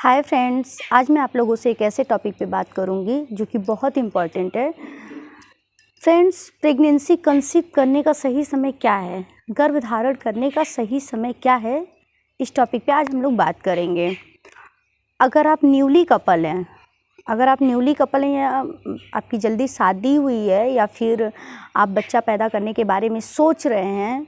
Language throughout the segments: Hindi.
हाय फ्रेंड्स, आज मैं आप लोगों से एक ऐसे टॉपिक पे बात करूंगी जो कि बहुत इम्पॉर्टेंट है। फ्रेंड्स, प्रेगनेंसी कंसीव करने का सही समय क्या है, गर्भधारण करने का सही समय क्या है, इस टॉपिक पे आज हम लोग बात करेंगे। अगर आप न्यूली कपल हैं या आपकी जल्दी शादी हुई है या फिर आप बच्चा पैदा करने के बारे में सोच रहे हैं,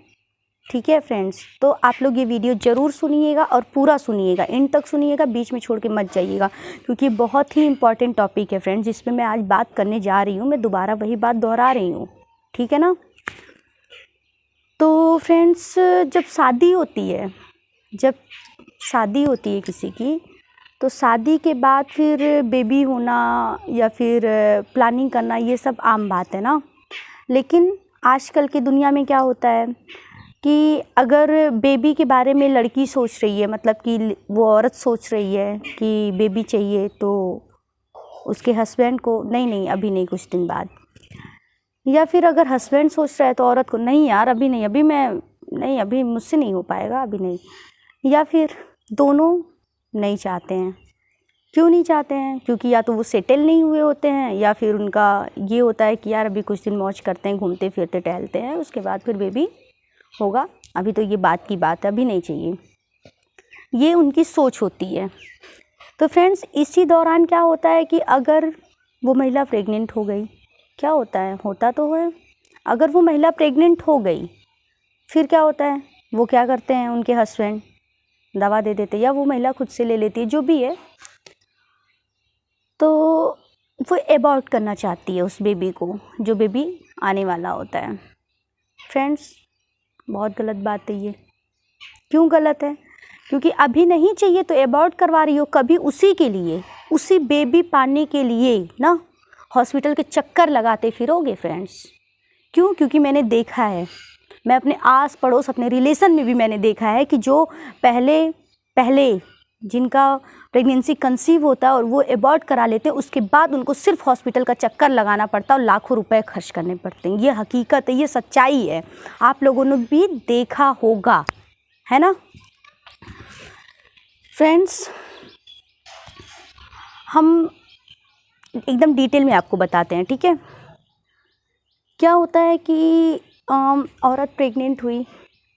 ठीक है फ्रेंड्स, तो आप लोग ये वीडियो ज़रूर सुनिएगा और पूरा सुनिएगा, एंड तक सुनिएगा, बीच में छोड़ के मत जाइएगा, क्योंकि बहुत ही इंपॉर्टेंट टॉपिक है फ्रेंड्स, जिस पे मैं आज बात करने जा रही हूँ। मैं दोबारा वही बात दोहरा रही हूँ, ठीक है ना। तो फ्रेंड्स, जब शादी होती है किसी की, तो शादी के बाद फिर बेबी होना या फिर प्लानिंग करना, ये सब आम बात है ना। लेकिन आजकल की दुनिया में क्या होता है कि अगर बेबी के बारे में लड़की सोच रही है, मतलब कि वो औरत सोच रही है कि बेबी चाहिए, तो उसके हस्बैंड को नहीं अभी नहीं, कुछ दिन बाद, या फिर अगर हस्बैंड सोच रहा है तो औरत को नहीं यार अभी नहीं, अभी मुझसे नहीं हो पाएगा, अभी नहीं, या फिर दोनों नहीं चाहते हैं। क्यों नहीं चाहते हैं? क्योंकि या तो वो सेटल नहीं हुए होते हैं, या फिर उनका ये होता है कि यार अभी कुछ दिन मौज करते हैं, घूमते फिरते टहलते हैं, उसके बाद फिर बेबी होगा, अभी तो ये बात की बात है, अभी नहीं चाहिए, ये उनकी सोच होती है। तो फ्रेंड्स, इसी दौरान क्या होता है कि अगर वो महिला प्रेग्नेंट हो गई, क्या होता तो है, अगर वो महिला प्रेग्नेंट हो गई, फिर क्या होता है, वो क्या करते हैं, उनके हस्बैंड दवा दे देते, या वो महिला खुद से ले लेती है, जो भी है, तो वो एबॉर्ट करना चाहती है उस बेबी को, जो बेबी आने वाला होता है। फ्रेंड्स, बहुत गलत बात है ये। क्यों गलत है? क्योंकि अभी नहीं चाहिए तो एबॉर्ट करवा रही हो, कभी उसी के लिए, उसी बेबी पाने के लिए ना हॉस्पिटल के चक्कर लगाते फिरोगे फ्रेंड्स। क्यों? क्योंकि मैंने देखा है, मैं अपने आस पड़ोस, अपने रिलेशन में भी मैंने देखा है कि जो पहले जिनका प्रेगनेंसी कंसीव होता है और वो एबॉर्ट करा लेते हैं, उसके बाद उनको सिर्फ हॉस्पिटल का चक्कर लगाना पड़ता है और लाखों रुपए खर्च करने पड़ते हैं। ये हकीकत है, ये सच्चाई है, आप लोगों ने भी देखा होगा, है ना। फ्रेंड्स, हम एकदम डिटेल में आपको बताते हैं, ठीक है। क्या होता है कि औरत प्रेग्नेंट हुई,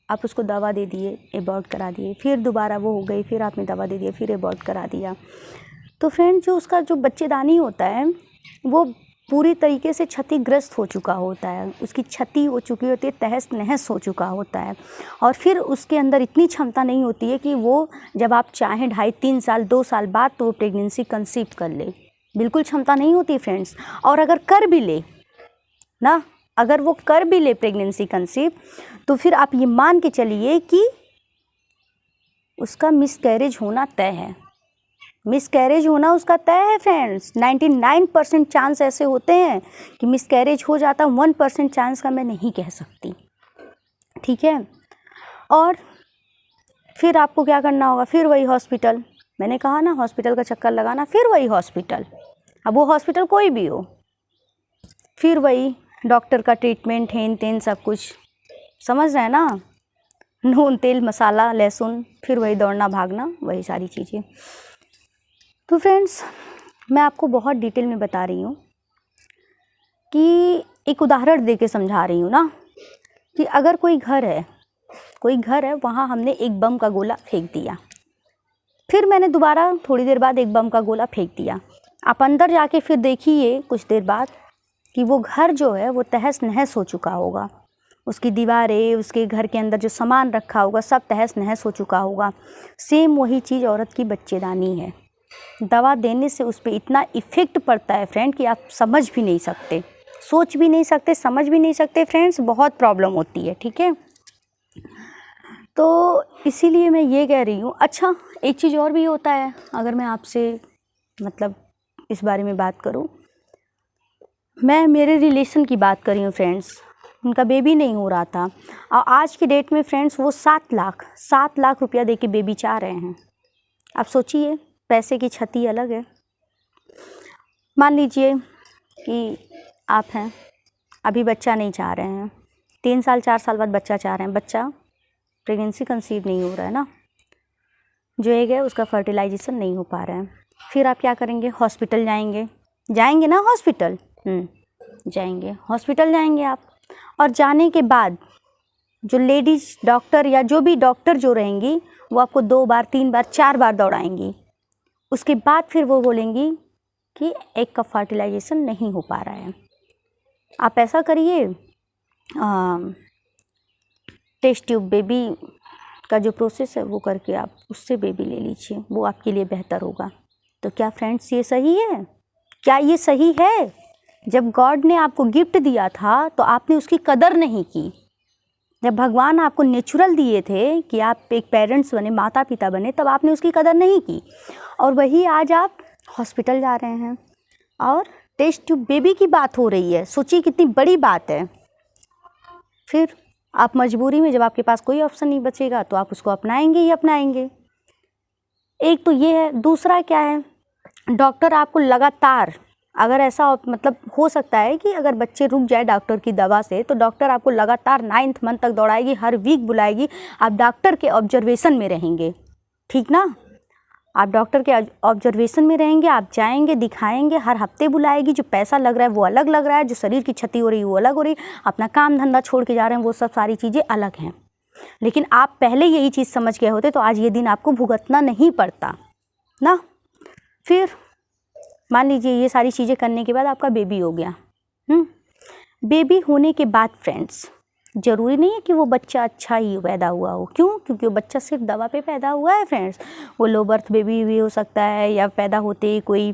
आप उसको दवा दे दिए, एबॉर्ट करा दिए, फिर दोबारा वो हो गई, फिर आपने दवा दे दिया, फिर एबॉर्ट करा दिया, तो फ्रेंड जो उसका जो बच्चेदानी होता है वो पूरी तरीके से क्षतिग्रस्त हो चुका होता है, उसकी क्षति हो चुकी होती है, तहस नहस हो चुका होता है, और फिर उसके अंदर इतनी क्षमता नहीं होती है कि वो जब आप चाहें 2.5-3 साल 2 साल बाद तो वो प्रेगनेंसी कंसीव कर ले, बिल्कुल क्षमता नहीं होती फ्रेंड्स। और अगर कर भी ले ना, अगर वो कर भी ले प्रेगनेंसी कंसीव, तो फिर आप ये मान के चलिए कि उसका मिसकैरेज होना तय है, मिसकैरेज होना उसका तय है फ्रेंड्स। 99% चांस ऐसे होते हैं कि मिसकैरेज हो जाता, 1% चांस का मैं नहीं कह सकती, ठीक है। और फिर आपको क्या करना होगा, फिर वही हॉस्पिटल, मैंने कहा ना हॉस्पिटल का चक्कर लगाना, फिर वही हॉस्पिटल, अब वो हॉस्पिटल कोई भी हो, फिर वही डॉक्टर का ट्रीटमेंट, हेन तेन सब कुछ, समझ रहे हैं ना, नून तेल मसाला लहसुन, फिर वही दौड़ना भागना, वही सारी चीज़ें। तो फ्रेंड्स, मैं आपको बहुत डिटेल में बता रही हूँ कि एक उदाहरण दे के समझा रही हूँ ना, कि अगर कोई घर है, वहाँ हमने एक बम का गोला फेंक दिया, फिर मैंने दोबारा थोड़ी देर बाद एक बम का गोला फेंक दिया, आप अंदर जाके फिर देखिए कुछ देर बाद कि वो घर जो है वो तहस नहस हो चुका होगा, उसकी दीवारें, उसके घर के अंदर जो सामान रखा होगा सब तहस नहस हो चुका होगा। सेम वही चीज़ औरत की बच्चेदानी है, दवा देने से उस पर इतना इफ़ेक्ट पड़ता है फ्रेंड कि आप समझ भी नहीं सकते, सोच भी नहीं सकते, समझ भी नहीं सकते फ्रेंड्स, बहुत प्रॉब्लम होती है, ठीक है। तो इसीलिए मैं ये कह रही हूँ। अच्छा, एक चीज़ और भी होता है, अगर मैं आपसे मतलब इस बारे में बात करूँ, मैं मेरे रिलेशन की बात कर रही हूँ फ्रेंड्स, उनका बेबी नहीं हो रहा था, और आज की डेट में फ्रेंड्स वो 7 लाख रुपया दे के बेबी चाह रहे हैं। आप सोचिए, पैसे की क्षति अलग है। मान लीजिए कि आप हैं, अभी बच्चा नहीं चाह रहे हैं, 3 साल 4 साल बाद बच्चा चाह रहे हैं, बच्चा प्रेगनेंसी कंसीव नहीं हो रहा है ना, जो एग है उसका फर्टिलाइजेशन नहीं हो पा रहा है। फिर आप क्या करेंगे, हॉस्पिटल जाएंगे ना हॉस्पिटल, जाएंगे हॉस्पिटल जाएंगे आप। और जाने के बाद जो लेडीज़ डॉक्टर या जो भी डॉक्टर जो रहेंगी वो आपको 2 बार 3 बार 4 बार दौड़ाएंगी। उसके बाद फिर वो बोलेंगी कि एग का फर्टिलाइजेशन नहीं हो पा रहा है। आप ऐसा करिए, टेस्ट ट्यूब बेबी का जो प्रोसेस है वो करके आप उससे बेबी ले लीजिए, वो आपके लिए बेहतर होगा। तो क्या फ्रेंड्स ये सही है? क्या ये सही है? जब गॉड ने आपको गिफ्ट दिया था तो आपने उसकी कदर नहीं की। जब भगवान आपको नेचुरल दिए थे कि आप एक पेरेंट्स बने, माता पिता बने, तब आपने उसकी कदर नहीं की। और वही आज आप हॉस्पिटल जा रहे हैं और टेस्ट ट्यूब बेबी की बात हो रही है। सोचिए कितनी बड़ी बात है। फिर आप मजबूरी में, जब आपके पास कोई ऑप्शन नहीं बचेगा तो आप उसको अपनाएंगे ही अपनाएंगे। एक तो ये है। दूसरा क्या है, डॉक्टर आपको लगातार, अगर ऐसा मतलब हो सकता है कि अगर बच्चे रुक जाए डॉक्टर की दवा से, तो डॉक्टर आपको लगातार 9th मंथ तक दौड़ाएगी, हर वीक बुलाएगी। आप डॉक्टर के ऑब्जर्वेशन में रहेंगे, ठीक ना? आप डॉक्टर के ऑब्जर्वेशन में रहेंगे, आप जाएंगे, दिखाएंगे, हर हफ्ते बुलाएगी। जो पैसा लग रहा है वो अलग लग रहा है, जो शरीर की क्षति हो रही है वो अलग हो रही है, अपना काम धंधा छोड़ के जा रहे हैं, वो सब सारी चीज़ें अलग हैं। लेकिन आप पहले यही चीज़ समझ गए होते तो आज ये दिन आपको भुगतना नहीं पड़ता ना। फिर मान लीजिए ये सारी चीज़ें करने के बाद आपका बेबी हो गया। बेबी होने के बाद फ्रेंड्स ज़रूरी नहीं है कि वो बच्चा अच्छा ही पैदा हुआ हो। क्यों? क्योंकि वो बच्चा सिर्फ दवा पे पैदा हुआ है फ्रेंड्स। वो लो बर्थ बेबी भी हो सकता है, या पैदा होते ही कोई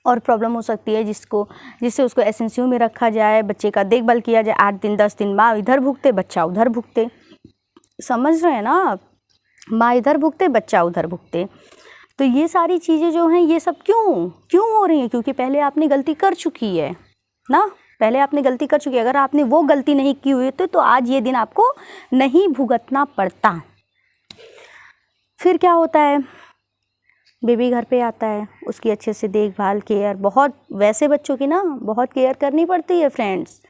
और प्रॉब्लम हो सकती है जिससे उसको एसएनसीयू में रखा जाए, बच्चे का देखभाल किया जाए। 8 दिन 10 दिन माँ इधर भुगते, बच्चा उधर भुगते। समझ रहे हैं ना आप? माँ इधर भुगते, बच्चा उधर भुगते। तो ये सारी चीज़ें जो हैं ये सब क्यों हो रही हैं? क्योंकि पहले आपने गलती कर चुकी है ना, पहले आपने गलती कर चुकी है। अगर आपने वो गलती नहीं की हुई तो आज ये दिन आपको नहीं भुगतना पड़ता। फिर क्या होता है, बेबी घर पे आता है, उसकी अच्छे से देखभाल, केयर, बहुत वैसे बच्चों की ना बहुत केयर करनी पड़ती है फ्रेंड्स,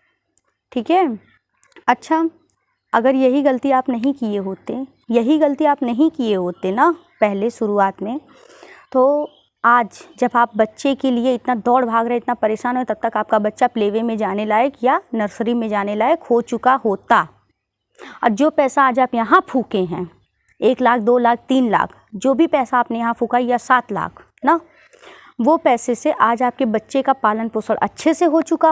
ठीक है? अच्छा, अगर यही गलती आप नहीं किए होते ना पहले शुरुआत में, तो आज जब आप बच्चे के लिए इतना दौड़ भाग रहे, इतना परेशान हो, तब तक आपका बच्चा प्लेवे में जाने लायक या नर्सरी में जाने लायक हो चुका होता। और जो पैसा आज आप यहाँ फूके हैं, 1 लाख 2 लाख 3 लाख, जो भी पैसा आपने यहाँ फूका, या 7 लाख ना, वो पैसे से आज आपके बच्चे का पालन पोषण अच्छे से हो चुका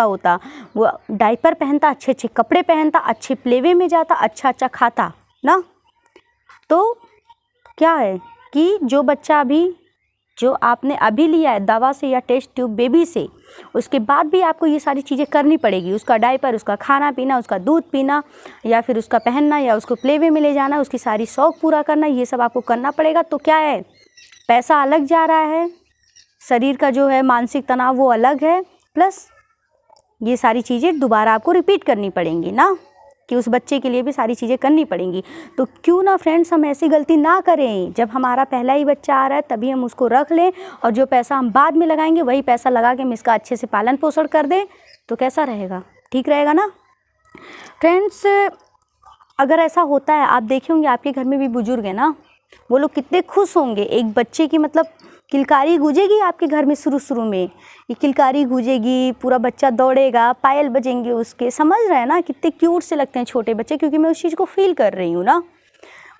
होता। वो डायपर पहनता, अच्छे कपड़े पहनता, अच्छे प्लेवे में जाता, अच्छा खाता ना। तो क्या है कि जो बच्चा जो आपने अभी लिया है दवा से या टेस्ट ट्यूब बेबी से, उसके बाद भी आपको ये सारी चीज़ें करनी पड़ेगी। उसका डायपर, उसका खाना पीना, उसका दूध पीना, या फिर उसका पहनना, या उसको प्लेवे में ले जाना, उसकी सारी शौक पूरा करना, ये सब आपको करना पड़ेगा। तो क्या है, पैसा अलग जा रहा है, शरीर का जो है मानसिक तनाव वो अलग है, प्लस ये सारी चीज़ें दोबारा आपको रिपीट करनी पड़ेंगी ना, कि उस बच्चे के लिए भी सारी चीज़ें करनी पड़ेंगी। तो क्यों ना फ्रेंड्स हम ऐसी गलती ना करें। जब हमारा पहला ही बच्चा आ रहा है तभी हम उसको रख लें, और जो पैसा हम बाद में लगाएंगे वही पैसा लगा के हम इसका अच्छे से पालन पोषण कर दें, तो कैसा रहेगा? ठीक रहेगा ना फ्रेंड्स? अगर ऐसा होता है, आप देखे होंगे आपके घर में भी बुजुर्ग है ना, वो लोग कितने खुश होंगे। एक बच्चे की मतलब किलकारी गूंजेगी आपके घर में, शुरू में ये किलकारी गूंजेगी, पूरा बच्चा दौड़ेगा, पायल बजेंगे उसके। समझ रहे हैं ना कितने क्यूट से लगते हैं छोटे बच्चे, क्योंकि मैं उस चीज़ को फील कर रही हूँ ना।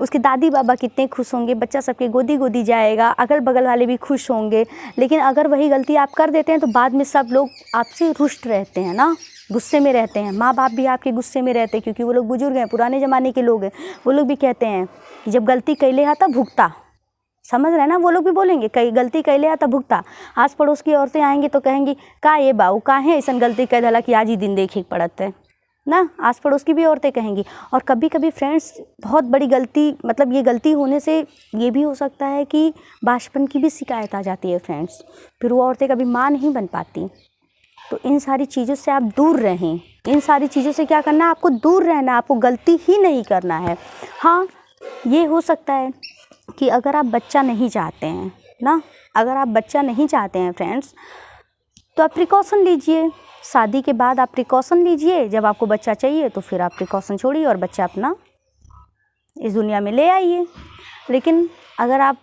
उसके दादी बाबा कितने खुश होंगे, बच्चा सबके गोदी जाएगा, अगल बगल वाले भी खुश होंगे। लेकिन अगर वही गलती आप कर देते हैं तो बाद में सब लोग आपसे रुष्ट रहते हैं ना, गुस्से में रहते हैं। माँ बाप भी आपके गुस्से में रहते हैं, क्योंकि वो लोग बुजुर्ग हैं, पुराने ज़माने के लोग हैं। वो लोग भी कहते हैं कि जब गलती कैले आता भुगता। समझ रहे हैं ना? वो लोग भी बोलेंगे कई गलती कैले आता भुगता। आस पड़ोस की औरतें आएंगी तो कहेंगी का ये बाऊ काहे ऐसा गलती कर दिला कि आज ही दिन देखे पड़त है ना। आस पड़ोस की भी औरतें कहेंगी। और कभी कभी फ्रेंड्स बहुत बड़ी गलती, मतलब ये गलती होने से ये भी हो सकता है कि बाशपन की भी शिकायत आ जाती है फ्रेंड्स, फिर वो औरतें कभी माँ नहीं बन पाती। तो इन सारी चीज़ों से आप दूर रहें। इन सारी चीज़ों से क्या करना है, आपको दूर रहना है, आपको गलती ही नहीं करना है। हाँ, ये हो सकता है कि अगर आप बच्चा नहीं चाहते हैं ना, अगर आप बच्चा नहीं चाहते हैं फ्रेंड्स, तो आप प्रिकॉशन लीजिए। शादी के बाद आप प्रिकॉशन लीजिए। जब आपको बच्चा चाहिए तो फिर आप प्रिकॉशन छोड़िए और बच्चा अपना इस दुनिया में ले आइए। लेकिन अगर आप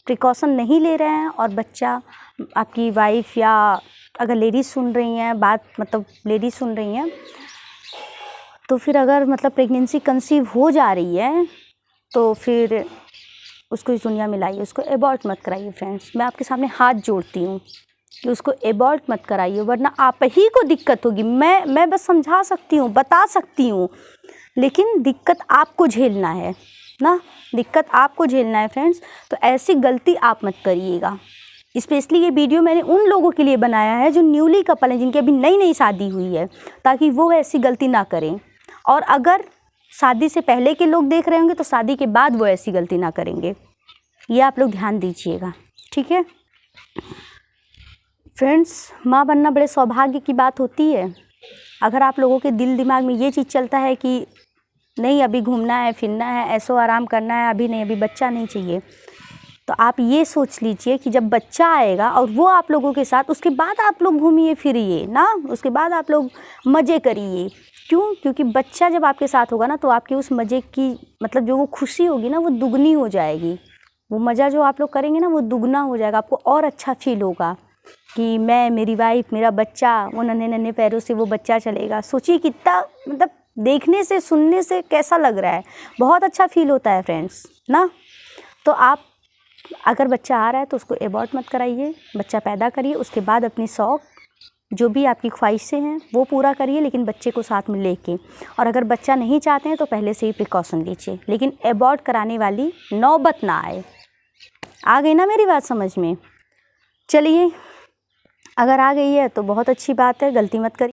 प्रिकॉशन नहीं ले रहे हैं और बच्चा, आपकी वाइफ या अगर लेडीज़ सुन रही हैं बात, मतलब लेडीज़ सुन रही हैं, तो फिर अगर मतलब प्रेगनेंसी कंसीव हो जा रही है तो फिर उसको इस दुनिया में लाइए, उसको एबॉर्ट मत कराइए फ्रेंड्स। मैं आपके सामने हाथ जोड़ती हूँ कि उसको एबॉर्ट मत कराइए, वरना आप ही को दिक्कत होगी। मैं बस समझा सकती हूँ, बता सकती हूँ, लेकिन दिक्कत आपको झेलना है ना, दिक्कत आपको झेलना है फ्रेंड्स। तो ऐसी गलती आप मत करिएगा। स्पेशली ये वीडियो मैंने उन लोगों के लिए बनाया है जो न्यूली कपल हैं, जिनकी अभी नई नई शादी हुई है, ताकि वो ऐसी गलती ना करें। और अगर शादी से पहले के लोग देख रहे होंगे तो शादी के बाद वो ऐसी गलती ना करेंगे। ये आप लोग ध्यान दीजिएगा, ठीक है फ्रेंड्स। माँ बनना बड़े सौभाग्य की बात होती है। अगर आप लोगों के दिल दिमाग में ये चीज़ चलता है कि नहीं अभी घूमना है, फिरना है, ऐसो आराम करना है, अभी नहीं, अभी बच्चा नहीं चाहिए, तो आप ये सोच लीजिए कि जब बच्चा आएगा और वो आप लोगों के साथ, उसके बाद आप लोग घूमिए फिरिए ना, उसके बाद आप लोग मज़े करिए। क्यों? क्योंकि बच्चा जब आपके साथ होगा ना, तो आपके उस मज़े की मतलब जो वो खुशी होगी ना, वो दुगनी हो जाएगी। वो मज़ा जो आप लोग करेंगे ना, वो दुगना हो जाएगा। आपको और अच्छा फील होगा कि मैं, मेरी वाइफ, मेरा बच्चा, वो नन्हे नन्हे पैरों से वो बच्चा चलेगा। सोचिए कितना, मतलब देखने से, सुनने से कैसा लग रहा है, बहुत अच्छा फील होता है फ्रेंड्स ना। तो आप अगर बच्चा आ रहा है तो उसको एबॉर्ट मत कराइए, बच्चा पैदा करिए, उसके बाद अपनी शौक़, जो भी आपकी ख्वाहिशें हैं वो पूरा करिए, लेकिन बच्चे को साथ में लेके। और अगर बच्चा नहीं चाहते हैं तो पहले से ही प्रिकॉशन लीजिए, लेकिन एबॉर्ट कराने वाली नौबत ना आए। आ गई ना मेरी बात समझ में? चलिए, अगर आ गई है तो बहुत अच्छी बात है, गलती मत करिए।